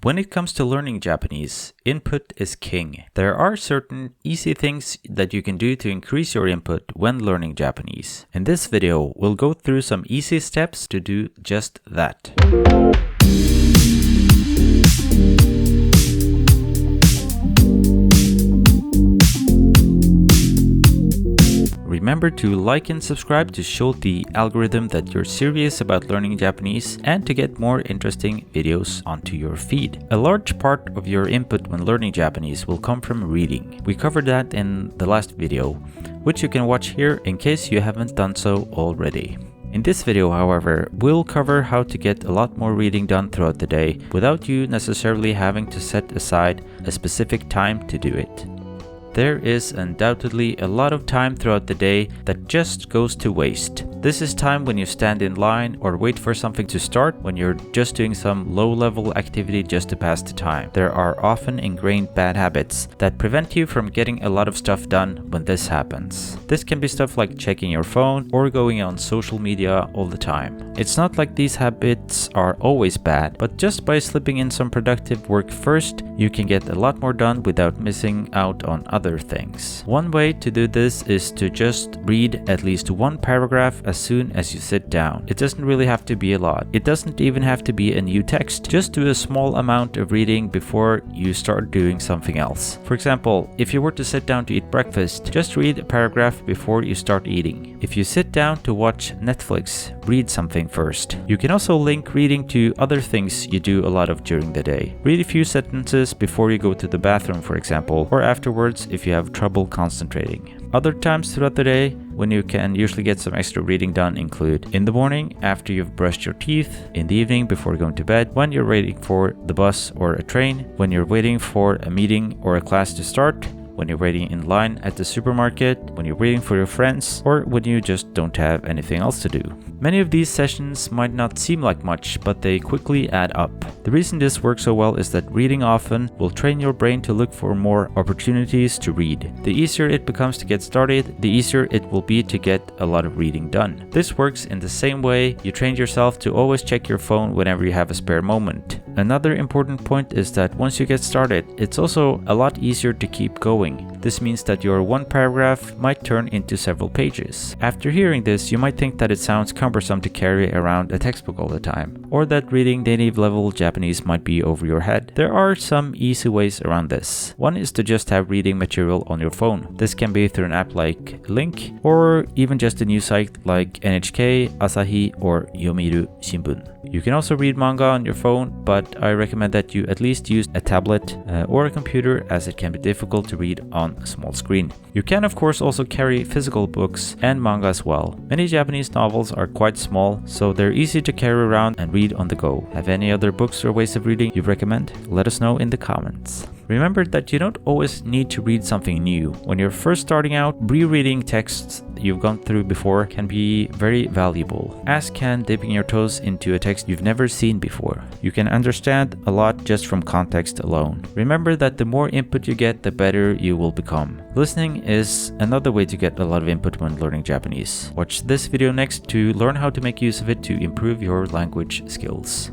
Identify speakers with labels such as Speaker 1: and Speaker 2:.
Speaker 1: When it comes to learning Japanese, input is king. There are certain easy things that you can do to increase your input when learning Japanese. In this video, we'll go through some easy steps to do just that. Remember to like and subscribe to show the algorithm that you're serious about learning Japanese and to get more interesting videos onto your feed. A large part of your input when learning Japanese will come from reading. We covered that in the last video, which you can watch here in case you haven't done so already. In this video, however, we'll cover how to get a lot more reading done throughout the day without you necessarily having to set aside a specific time to do it. There is undoubtedly a lot of time throughout the day that just goes to waste. This is time when you stand in line or wait for something to start, when you're just doing some low-level activity just to pass the time. There are often ingrained bad habits that prevent you from getting a lot of stuff done when this happens. This can be stuff like checking your phone or going on social media all the time. It's not like these habits are always bad, but just by slipping in some productive work first, you can get a lot more done without missing out on other things. One way to do this is to just read at least one paragraph as soon as you sit down. It doesn't really have to be a lot. It doesn't even have to be a new text. Just do a small amount of reading before you start doing something else. For example, if you were to sit down to eat breakfast, just read a paragraph before you start eating. If you sit down to watch Netflix, read something first. You can also link reading to other things you do a lot of during the day. Read a few sentences before you go to the bathroom, for example, or afterwards if you have trouble concentrating. Other times throughout the day when you can usually get some extra reading done include in the morning after you've brushed your teeth, in the evening before going to bed, when you're waiting for the bus or a train, when you're waiting for a meeting or a class to start, when you're waiting in line at the supermarket, when you're waiting for your friends, or when you just don't have anything else to do. Many of these sessions might not seem like much, but they quickly add up. The reason this works so well is that reading often will train your brain to look for more opportunities to read. The easier it becomes to get started, the easier it will be to get a lot of reading done. This works in the same way you train yourself to always check your phone whenever you have a spare moment. Another important point is that once you get started, it's also a lot easier to keep going. This means that your one paragraph might turn into several pages. After hearing this, you might think that it sounds cumbersome to carry around a textbook all the time, or that reading native level Japanese might be over your head. There are some easy ways around this. One is to just have reading material on your phone. This can be through an app like Link, or even just a news site like NHK, Asahi, or Yomiuri Shimbun. You can also read manga on your phone, but I recommend that you at least use a tablet or a computer, as it can be difficult to read on a small screen. You can of course also carry physical books and manga as well. Many Japanese novels are quite small, so they're easy to carry around and read on the go. Have any other books or ways of reading you recommend? Let us know in the comments. Remember that you don't always need to read something new. When you're first starting out, rereading texts you've gone through before can be very valuable, as can dipping your toes into a text you've never seen before. You can understand a lot just from context alone. Remember that the more input you get, the better you will become. Listening is another way to get a lot of input when learning Japanese. Watch this video next to learn how to make use of it to improve your language skills.